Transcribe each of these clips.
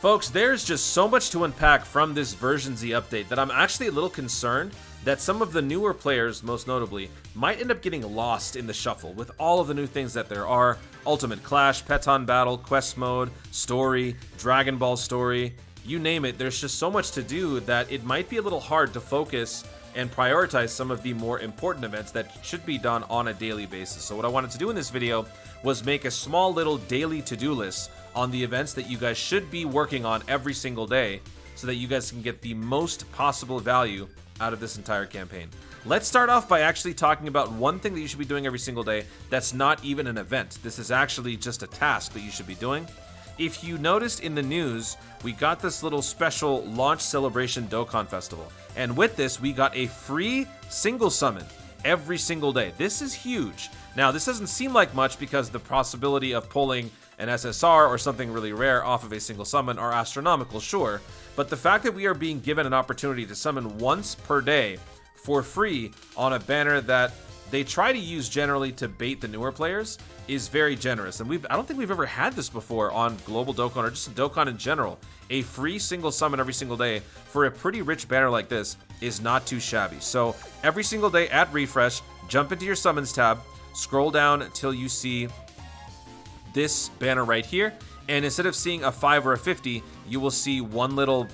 Folks, there's just so much to unpack from this version Z update that I'm actually a little concerned that some of the newer players, most notably, might end up getting lost in the shuffle with all of the new things that there are. Ultimate Clash, Peton Battle, Quest Mode, Story, Dragon Ball Story, you name it. There's just so much to do that it might be a little hard to focus and prioritize some of the more important events that should be done on a daily basis. So what I wanted to do in this video was make a small little daily to-do list on the events that you guys should be working on every single day so that you guys can get the most possible value out of this entire campaign. Let's start off by actually talking about one thing that you should be doing every single day that's not even an event. This is actually just a task that you should be doing. If you noticed in the news, we got this little special launch celebration Dokkan Festival. And with this, we got a free single summon every single day. This is huge. Now, this doesn't seem like much because the possibility of pulling an SSR or something really rare off of a single summon are astronomical, sure. But the fact that we are being given an opportunity to summon once per day for free on a banner that they try to use generally to bait the newer players is very generous. And I don't think we've ever had this before on Global Dokkan or just Dokkan in general. A free single summon every single day for a pretty rich banner like this is not too shabby. So every single day at refresh, jump into your summons tab, scroll down until you see this banner right here. And instead of seeing a 5 or a 50, you will see one little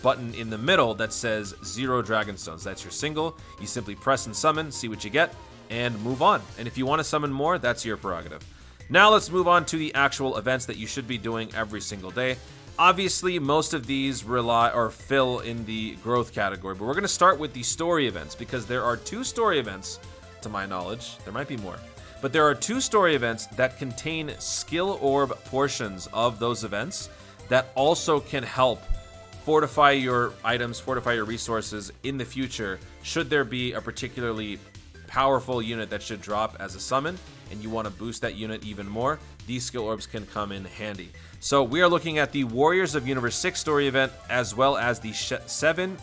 button in the middle that says 0 Dragonstones. That's your single. You simply press and summon, see what you get, and move on. And if you want to summon more, that's your prerogative. Now let's move on to the actual events that you should be doing every single day. Obviously, most of these rely or fill in the growth category, but we're going to start with the story events because there are 2 story events, to my knowledge. There might be more. But there are 2 story events that contain skill orb portions of those events that also can help fortify your items, fortify your resources in the future should there be a particularly powerful unit that should drop as a summon and you want to boost that unit even more. These skill orbs can come in handy. So we are looking at the Warriors of Universe 6 story event as well as the 7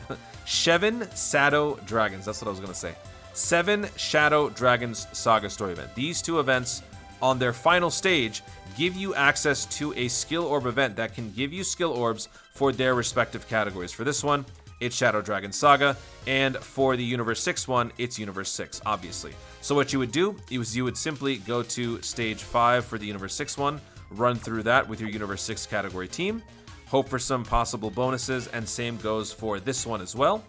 Shadow Dragons. That's what I was going to say. 7 Shadow Dragons Saga story event. These 2 events on their final stage give you access to a skill orb event that can give you skill orbs for their respective categories. For this one, it's Shadow Dragon Saga, and for the Universe 6 one, it's Universe 6, obviously. So what you would do is you would simply go to stage 5 for the Universe 6 one, run through that with your Universe 6 category team, hope for some possible bonuses, and same goes for this one as well.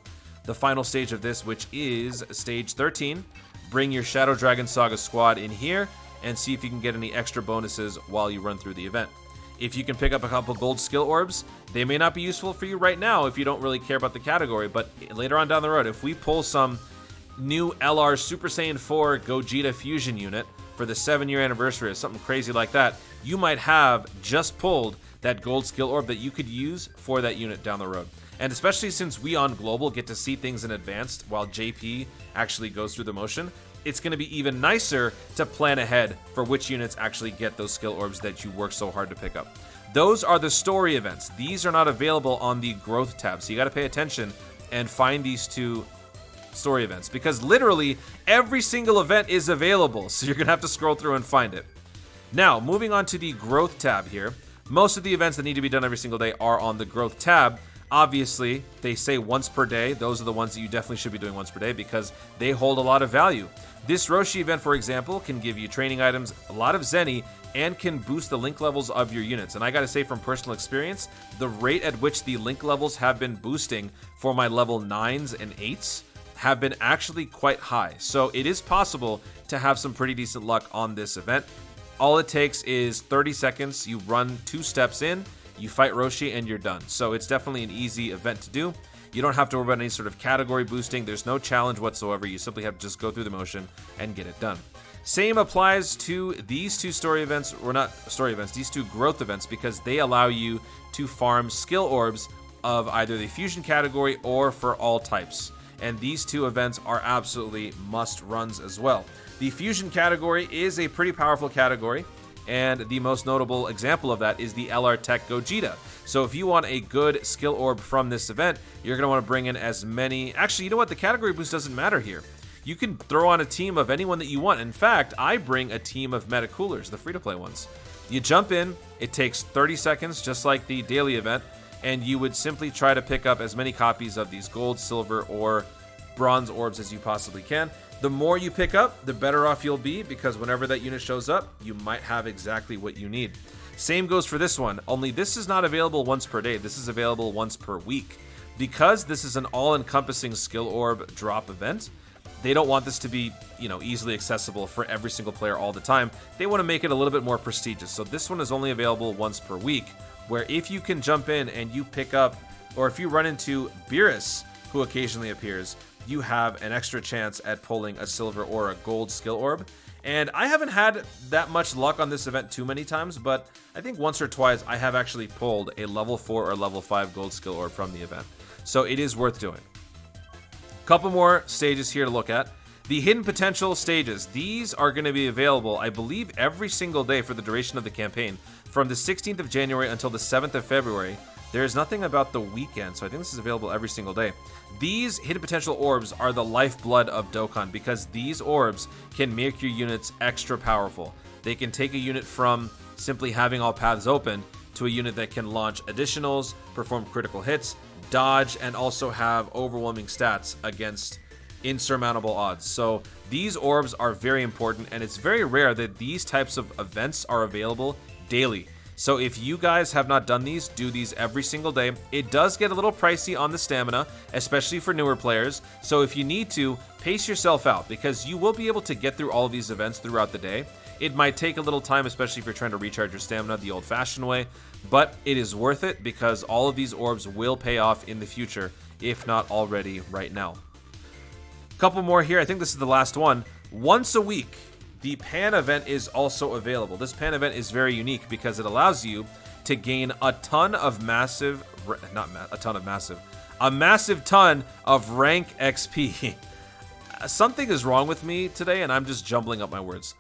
The final stage of this, which is stage 13, bring your Shadow Dragon Saga squad in here and see if you can get any extra bonuses while you run through the event. If you can pick up a couple gold skill orbs, they may not be useful for you right now if you don't really care about the category, but later on down the road, if we pull some new LR Super Saiyan 4 Gogeta Fusion unit for the 7-year anniversary or something crazy like that, you might have just pulled that gold skill orb that you could use for that unit down the road. And especially since we on Global get to see things in advance while JP actually goes through the motion, it's going to be even nicer to plan ahead for which units actually get those skill orbs that you work so hard to pick up. Those are the story events. These are not available on the growth tab, so you got to pay attention and find these 2 story events because literally every single event is available, so you're going to have to scroll through and find it. Now, moving on to the growth tab here, most of the events that need to be done every single day are on the growth tab. Obviously, they say once per day. Those are the ones that you definitely should be doing once per day because they hold a lot of value. This Roshi event, for example, can give you training items, a lot of Zenny, and can boost the link levels of your units. And I gotta say from personal experience, the rate at which the link levels have been boosting for my level 9s and 8s have been actually quite high. So it is possible to have some pretty decent luck on this event. All it takes is 30 seconds. You run 2 steps in, you fight Roshi, and you're done. So it's definitely an easy event to do. You don't have to worry about any sort of category boosting. There's no challenge whatsoever. You simply have to just go through the motion and get it done. Same applies to these 2 story events, or not story events, these 2 growth events, because they allow you to farm skill orbs of either the fusion category or for all types. And these 2 events are absolutely must runs as well. The fusion category is a pretty powerful category, and the most notable example of that is the LR Tech Gogeta. So if you want a good skill orb from this event, you're going to want to bring in as many... Actually, you know what? The category boost doesn't matter here. You can throw on a team of anyone that you want. In fact, I bring a team of Metacoolers, the free-to-play ones. You jump in, it takes 30 seconds, just like the daily event. and you would simply try to pick up as many copies of these gold, silver, or bronze orbs as you possibly can. The more you pick up, the better off you'll be, because whenever that unit shows up, you might have exactly what you need. Same goes for this one, only this is not available once per day. This is available once per week. Because this is an all-encompassing skill orb drop event, they don't want this to be, easily accessible for every single player all the time. They want to make it a little bit more prestigious. So this one is only available once per week, where if you can jump in and you pick up, or if you run into Beerus, who occasionally appears, you have an extra chance at pulling a silver or a gold skill orb. And I haven't had that much luck on this event too many times, but I think once or twice I have actually pulled a level 4 or level 5 gold skill orb from the event. So it is worth doing. Couple more stages here to look at. The hidden potential stages. These are going to be available, I believe, every single day for the duration of the campaign, from the 16th of January until the 7th of February. There's nothing about the weekend, so I think this is available every single day. These hidden potential orbs are the lifeblood of Dokkan, because these orbs can make your units extra powerful. They can take a unit from simply having all paths open to a unit that can launch additionals, perform critical hits, dodge, and also have overwhelming stats against insurmountable odds. So these orbs are very important, and it's very rare that these types of events are available daily. So if you guys have not done these, do these every single day. It does get a little pricey on the stamina, especially for newer players. So if you need to, pace yourself out, because you will be able to get through all of these events throughout the day. It might take a little time, especially if you're trying to recharge your stamina the old-fashioned way, but it is worth it, because all of these orbs will pay off in the future, if not already right now. Couple more here. I think this is the last one. Once a week, the Pan event is also available. This Pan event is very unique because it allows you to gain a ton of massive, a massive ton of rank XP. Something is wrong with me today, and I'm just jumbling up my words.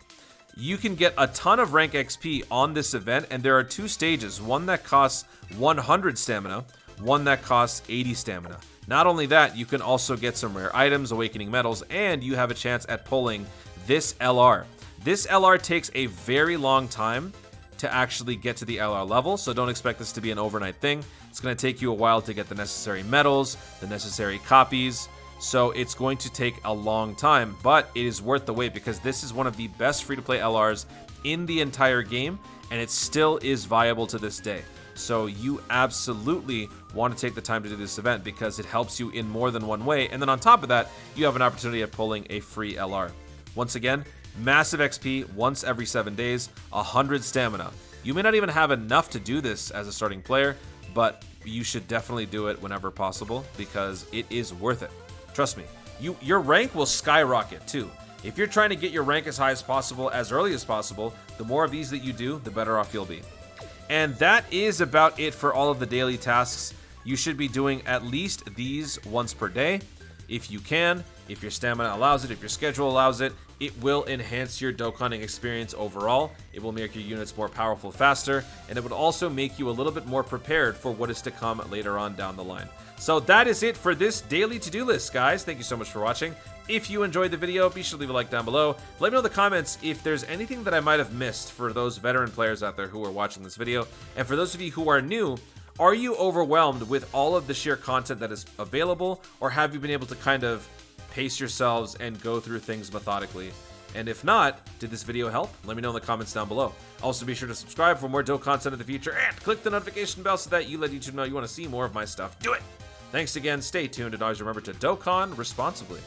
You can get a ton of rank XP on this event, and there are two stages. One that costs 100 stamina, one that costs 80 stamina. Not only that, you can also get some rare items, awakening medals, and you have a chance at pulling this LR. This LR takes a very long time to actually get to the LR level, so don't expect this to be an overnight thing. It's going to take you a while to get the necessary medals, the necessary copies, so it's going to take a long time, but it is worth the wait, because this is one of the best free-to-play LRs in the entire game, and it still is viable to this day. So you absolutely want to take the time to do this event, because it helps you in more than one way, and then on top of that, you have an opportunity at pulling a free LR. Once again, massive XP once every 7 days, 100 stamina. You may not even have enough to do this as a starting player, but you should definitely do it whenever possible, because it is worth it. Trust me, your rank will skyrocket too. If you're trying to get your rank as high as possible, as early as possible, the more of these that you do, the better off you'll be. And that is about it for all of the daily tasks. You should be doing at least these once per day. If you can, if your stamina allows it, if your schedule allows it, it will enhance your Dokkaning experience overall. It will make your units more powerful faster, and it would also make you a little bit more prepared for what is to come later on down the line. So that is it for this daily to-do list, guys. Thank you so much for watching. If you enjoyed the video, be sure to leave a like down below. Let me know in the comments if there's anything that I might have missed for those veteran players out there who are watching this video. And for those of you who are new, are you overwhelmed with all of the sheer content that is available, or have you been able to kind of pace yourselves and go through things methodically? And if not, did this video help? Let me know in the comments down below. Also, be sure to subscribe for more dope content in the future, and click the notification bell so that you let YouTube know you want to see more of my stuff. Do it! Thanks again, stay tuned, and always remember to Dokkan responsibly.